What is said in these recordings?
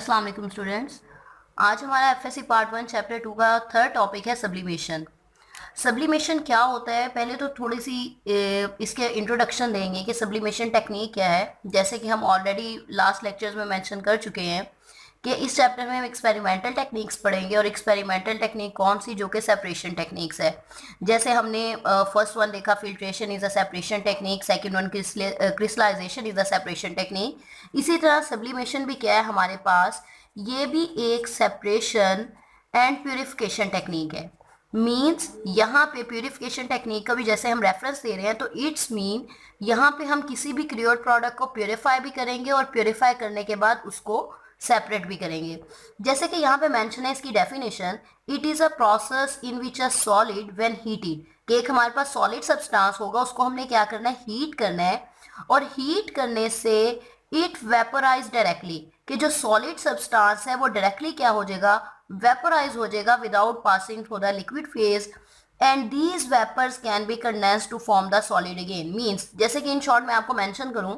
अस्सलाम वालेकुम स्टूडेंट्स। आज हमारा एफएससी पार्ट 1 चैप्टर 2 का थर्ड टॉपिक है सब्लिमेशन। सब्लिमेशन क्या होता है, पहले तो थोड़ी सी इसके इंट्रोडक्शन देंगे कि सब्लिमेशन टेक्निक क्या है। जैसे कि हम ऑलरेडी लास्ट लेक्चर्स में मेंशन कर चुके हैं कि इस चैप्टर में हम एक्सपेरिमेंटल टेक्निक्स पढ़ेंगे, और एक्सपेरिमेंटल टेक्निक कौन सी, जो कि सेपरेशन टेक्निक्स है। जैसे हमने फर्स्ट वन देखा, filtration is a separation technique, second one crystallization is a separation technique. इसी तरह सब्लिमेशन भी क्या है हमारे पास, ये भी एक सेपरेशन एंड प्यूरिफिकेशन टेक्निक है। मीन्स यहाँ पे प्यूरिफिकेशन टेक्निक का भी जैसे हम रेफरेंस दे रहे हैं, तो इट्स मीन यहाँ पे हम किसी भी क्रिएट प्रोडक्ट को प्योरीफाई भी करेंगे और प्योरीफाई करने के बाद उसको सेपरेट भी करेंगे। जैसे कि यहाँ पे मेंशन है इसकी definition, it is a process in which a solid when heated. कि एक हमारे पास सॉलिड सब्सटेंस होगा, उसको हमने क्या करना है, हीट करना है, और हीट करने से इट वेपोराइज डायरेक्टली, कि जो सॉलिड सब्सटेंस है वो डायरेक्टली क्या हो जाएगा, वेपोराइज हो जाएगा without passing through the liquid phase, and these vapours can be condensed to form the solid again. Means जैसे कि इन शॉर्ट में आपको मेंशन करूं,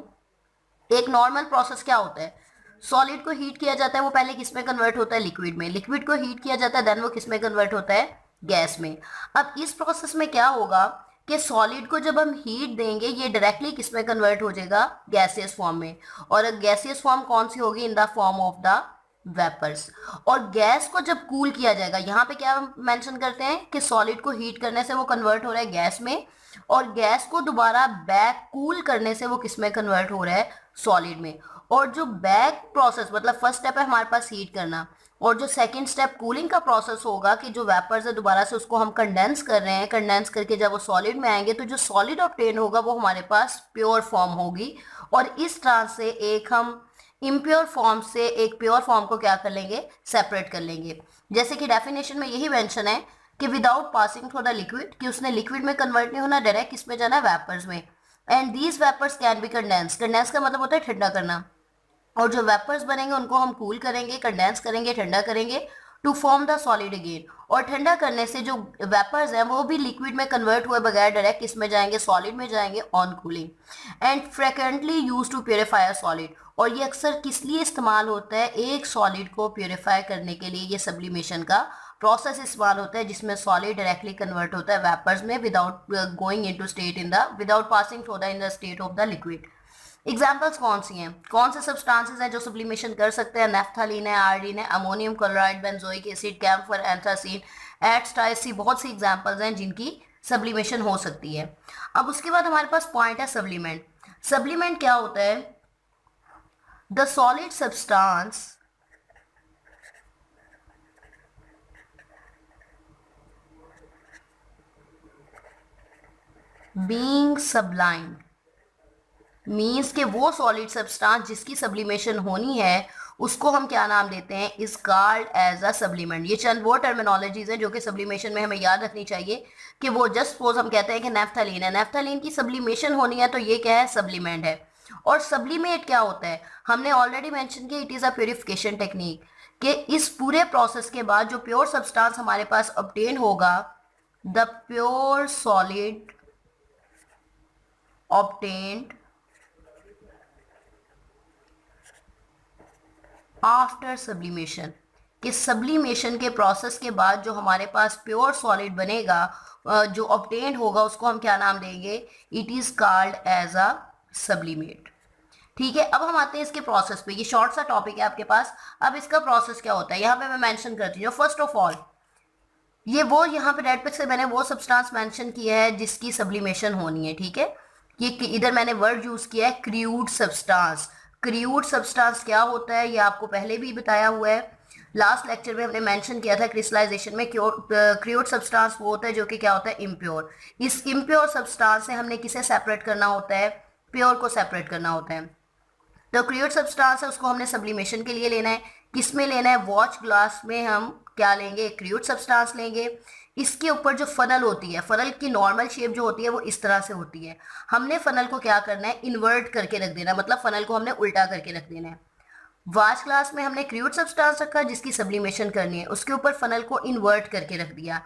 एक नॉर्मल प्रोसेस क्या होता है, सॉलिड को हीट किया जाता है, वो पहले किस में कन्वर्ट होता है, लिक्विड में। लिक्विड को हीट किया जाता है, देन वो किस में कन्वर्ट होता है, गैस में। अब इस प्रोसेस में क्या होगा कि सॉलिड को जब हम हीट देंगे, ये डायरेक्टली किस में कन्वर्ट हो जाएगा, गैसियस फॉर्म में। और गैसियस फॉर्म कौन सी होगी, in the form of the vapours. और गैस को जब कूल किया जाएगा, यहाँ पे क्या मेंशन करते हैं कि सॉलिड को हीट करने से वो कन्वर्ट हो रहा है गैस में, और गैस को दोबारा बैक कूल करने से वो किस में कन्वर्ट हो रहा है, सॉलिड में। और जो बैक प्रोसेस, मतलब फर्स्ट स्टेप है हमारे पास हीट करना, और जो सेकंड स्टेप कूलिंग का प्रोसेस होगा कि जो वेपर्स है दोबारा से उसको हम कंडेंस कर रहे हैं, कंडेंस करके जब वो सॉलिड में आएंगे तो जो सॉलिड ऑब्टेन होगा वो हमारे पास प्योर फॉर्म होगी, और इस तरह से एक हम इम्प्योर फॉर्म से एक प्योर फॉर्म को क्या कर लेंगे, सेपरेट कर लेंगे। जैसे कि डेफिनेशन में यही मेंशन है कि without passing through the liquid, कि उसने लिक्विड में कन्वर्ट नहीं होना, डायरेक्ट किस में जाना है, वेपर्स में। And these vapours can be condense, condense का मतलब होता है ठंडा करना, और जो वेपर्स बनेंगे उनको हम कूल करेंगे, कंडेंस करेंगे, ठंडा करेंगे, to form the solid again. और ठंडा करने से जो वेपर्स हैं वो भी लिक्विड में कन्वर्ट हुए बगैर डायरेक्ट किस में जाएंगे, सॉलिड में जाएंगे on cooling. And frequently use to purify a solid, और ये अक्सर किस लिए इस्तेमाल होता है, एक सॉलिड को प्योरीफाई करने के लिए ये सब्लिमेशन का प्रोसेस इस्तेमाल होता है, जिसमें सॉलिड डायरेक्टली कन्वर्ट होता है वेपर्स में without going into state in the, without passing through the in the state of the liquid. Examples कौन सी हैं, कौन से सब्सटेंसेस हैं जो सब्लिमेशन कर सकते हैं, नेफ्थलीन है, आयोडीन है, ammonium chloride, benzoic acid, camphor, anthracene, एट्सटाइसी, बहुत सी एग्जाम्पल्स हैं जिनकी सब्लिमेशन हो सकती है। अब उसके बाद हमारे पास पॉइंट है सब्लिमेंट। सब्लिमेंट क्या होता है, the solid substance being sublime, means के वो सॉलिड सब्सटेंस जिसकी सब्लिमेशन होनी है उसको हम क्या नाम देते हैं, इज कॉल्ड एज अ सब्लिमेंट। ये चंद वो टर्मिनोलॉजीज हैं जो कि सब्लिमेशन में हमें याद रखनी चाहिए, कि वो जस्ट सपोज हम कहते हैं कि नेफ्थलीन है, नेफ्थलीन की सब्लिमेशन होनी है तो ये क्या है, सब्लिमेंट है। और सब्लिमेट क्या होता है, हमने ऑलरेडी मेंशन किया, it is a purification technique, कि इस पूरे प्रोसेस के बाद जो प्योर सब्सटेंस हमारे पास ऑब्टेन होगा, the pure solid obtained after sublimation, कि सब्लिमेशन के प्रोसेस के बाद जो हमारे पास प्योर सॉलिड बनेगा, जो ऑब्टेन होगा, उसको हम क्या नाम देंगे, it is called as a sublimate. ठीक है, अब हम आते हैं इसके प्रोसेस पे। ये शॉर्ट सा टॉपिक है आपके पास। अब इसका प्रोसेस क्या होता है, यहाँ पे मैं मेंशन करती हूँ। फर्स्ट ऑफ ऑल, ये वो यहाँ पे रेड पिक से मैंने वो सब्सटेंस मेंशन किया है जिसकी सब्लिमेशन होनी है। ठीक है, ये इधर मैंने वर्ड यूज किया है क्रूड सब्सटेंस। क्रूड सब्सटेंस क्या होता है ये आपको पहले भी बताया हुआ है, लास्ट लेक्चर में हमने मेंशन किया था। क्रिस्टलाइजेशन में क्रूड सब्सटेंस वो होता है जो कि क्या होता है, इम्प्योर। इस इम्प्योर सब्सटेंस से हमने किसे सेपरेट करना होता है, प्योर को सेपरेट करना होता है। तो क्रूड सब्सटेंस है, उसको हमने सब्लिमेशन के लिए लेना है। किस में लेना है, वॉच ग्लास में हम क्या लेंगे, क्रूड सब्सटेंस लेंगे। इसके ऊपर जो फनल होती है, फनल की नॉर्मल शेप जो होती है वो इस तरह से होती है। हमने फनल को क्या करना है, इन्वर्ट करके रख देना, मतलब फनल को हमने उल्टा करके रख देना है। वॉच ग्लास में हमने क्रूड सब्सटेंस रखा जिसकी सब्लिमेशन करनी है, उसके ऊपर फनल को इन्वर्ट करके रख दिया।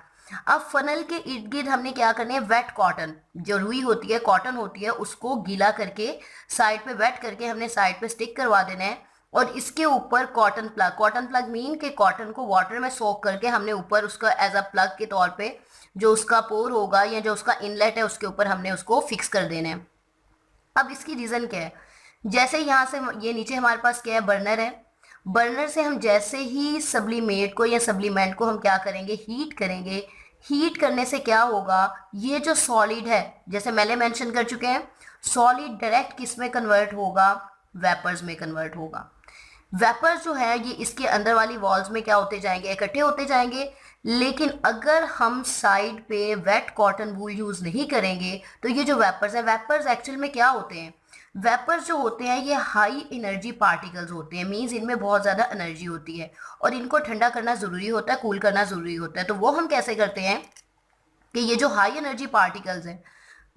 अब फनल के इर्द गिर्द हमने क्या करना है, वेट कॉटन जो रुई होती है, कॉटन होती है, उसको गीला करके साइड पे वेट करके हमने साइड पे स्टिक करवा देना है। और इसके ऊपर कॉटन प्लग मीन के कॉटन को वाटर में सोक करके हमने ऊपर उसका एज अ प्लग के तौर पे जो उसका पोर होगा या जो उसका इनलेट है उसके ऊपर हमने उसको फिक्स कर देना है। अब इसकी रीज़न क्या है, जैसे यहाँ से ये नीचे हमारे पास क्या है, बर्नर है। बर्नर से हम जैसे ही सब्लीमेट को या सब्लीमेंट को हम क्या करेंगे, हीट करेंगे। हीट करने से क्या होगा, ये जो सॉलिड है जैसे मैंने मेंशन कर चुके हैं, सॉलिड डायरेक्ट किस में कन्वर्ट होगा, वेपर्स में कन्वर्ट होगा। वेपर्स जो है ये इसके अंदर वाली वॉल्स में क्या होते जाएंगे, इकट्ठे होते जाएंगे। लेकिन अगर हम साइड पे वेट कॉटन वूल यूज़ नहीं करेंगे तो ये जो वेपर्स हैं, वेपर्स एक्चुअल में क्या होते हैं, वेपर्स जो होते हैं ये हाई एनर्जी पार्टिकल्स होते हैं। मीन्स इनमें बहुत ज़्यादा एनर्जी होती है और इनको ठंडा करना ज़रूरी होता है, कूल करना ज़रूरी होता है। तो वो हम कैसे करते हैं कि ये जो हाई एनर्जी पार्टिकल्स हैं,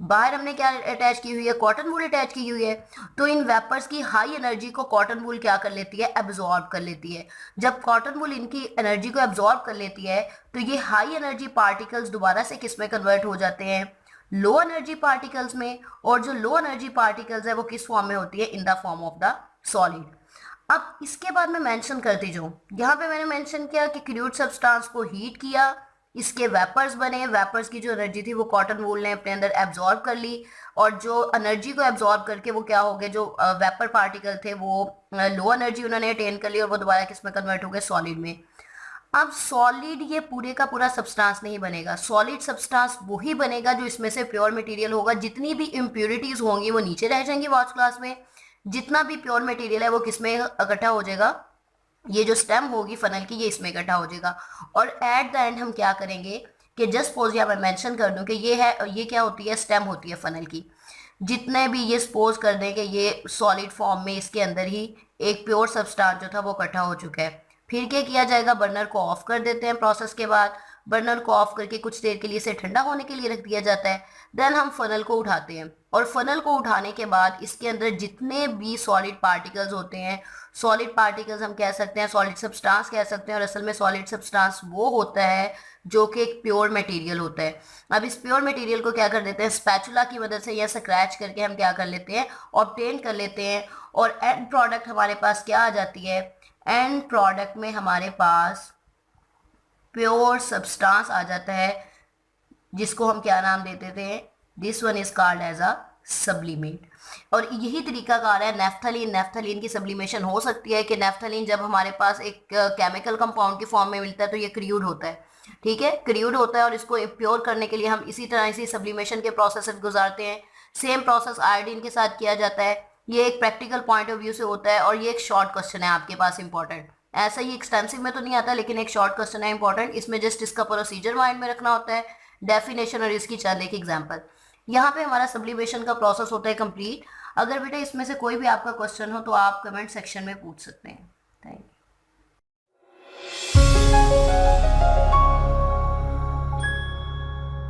बाहर हमने क्या अटैच की हुई है, कॉटन वूल अटैच की हुई है। तो इन वेपर्स की हाई एनर्जी को कॉटन वूल क्या कर लेती है, एब्जॉर्ब कर लेती है। जब कॉटन वूल इनकी एनर्जी को एब्जॉर्ब कर लेती है तो ये हाई एनर्जी पार्टिकल्स दोबारा से किस में कन्वर्ट हो जाते हैं, लो एनर्जी पार्टिकल्स में। और जो लो एनर्जी पार्टिकल्स है वो किस फॉर्म में होती है, इन the form of the solid. अब इसके बाद मैं मेंशन करती जाऊँ, यहाँ पे मैंने मेंशन किया कि क्रूड सब्सटेंस को हीट किया, इसके वेपर्स बने। वेपर्स की जो एनर्जी थी वो कॉटन वूल ने अपने अंदर एब्जॉर्ब कर ली और जो एनर्जी को एब्जॉर्ब करके वो क्या हो गए, जो वेपर पार्टिकल थे वो लो एनर्जी उन्होंने अटेन कर ली और वो दोबारा किस में कन्वर्ट हो गए, सॉलिड में। अब सॉलिड ये पूरे का पूरा सब्सटेंस नहीं बनेगा, सॉलिड सब्सटेंस वही बनेगा जो इसमें से प्योर मटेरियल होगा। जितनी भी इम्प्योरिटीज होंगी वो नीचे रह जाएंगी वॉच क्लास में, जितना भी प्योर मटेरियल है वो किस में इकट्ठा हो जाएगा, ये जो स्टेम होगी फनल की ये इसमें इकट्ठा हो जाएगा। और एट द एंड हम क्या करेंगे कि जस्ट सपोज यहाँ मैं मेंशन कर दूं कि ये है, ये क्या होती है, स्टेम होती है फनल की। जितने भी ये सपोज कर दें कि ये सॉलिड फॉर्म में इसके अंदर ही एक प्योर सब्सटेंस जो था वो इकट्ठा हो चुका है। फिर क्या किया जाएगा, बर्नर को ऑफ कर देते हैं प्रोसेस के बाद। बर्नर को ऑफ करके कुछ देर के लिए इसे ठंडा होने के लिए रख दिया जाता है। देन हम फनल को उठाते हैं और फनल को उठाने के बाद इसके अंदर जितने भी सॉलिड पार्टिकल्स होते हैं, सॉलिड पार्टिकल्स हम कह सकते हैं, सॉलिड सब्सटेंस कह सकते हैं। और असल में सॉलिड सब्सटेंस वो होता है जो कि एक प्योर मटेरियल होता है। अब इस प्योर मटेरियल को क्या कर देते हैं, स्पैचुला की मदद से या स्क्रैच करके हम क्या कर लेते हैं, ऑब्टेन कर लेते हैं। और एंड प्रोडक्ट हमारे पास क्या आ जाती है, एंड प्रोडक्ट में हमारे पास प्योर सब्सटेंस आ जाता है जिसको हम क्या नाम देते थे, this one is called as a sublimate. और यही तरीकाकार है नेफ्थलीन। नेफ्थलीन की सब्लीमेशन हो सकती है कि नेफ्थलीन जब हमारे पास एक केमिकल कंपाउंड की फॉर्म में मिलता है तो ये क्रूड होता है, ठीक है, क्रूड होता है। और इसको प्योर करने के लिए हम इसी तरह इसी सब्लीमेशन के प्रोसेस से गुजारते हैं। सेम प्रोसेस आयोडीन के साथ किया जाता है। ये एक प्रैक्टिकल पॉइंट ऑफ व्यू से होता है और ये एक शॉर्ट क्वेश्चन है आपके पास इंपॉर्टेंट। ऐसा ही एक्सटेंसिव में तो नहीं आता लेकिन एक शॉर्ट क्वेश्चन है इंपॉर्टेंट। इसमें जस्ट इसका प्रोसीजर माइंड में रखना होता है, डेफिनेशन और इसकी चंद एक एग्जांपल। यहाँ पे हमारा सब्लिमेशन का प्रोसेस होता है कंप्लीट। अगर बेटा इसमें से कोई भी आपका क्वेश्चन हो तो आप कमेंट सेक्शन में पूछ सकते हैं।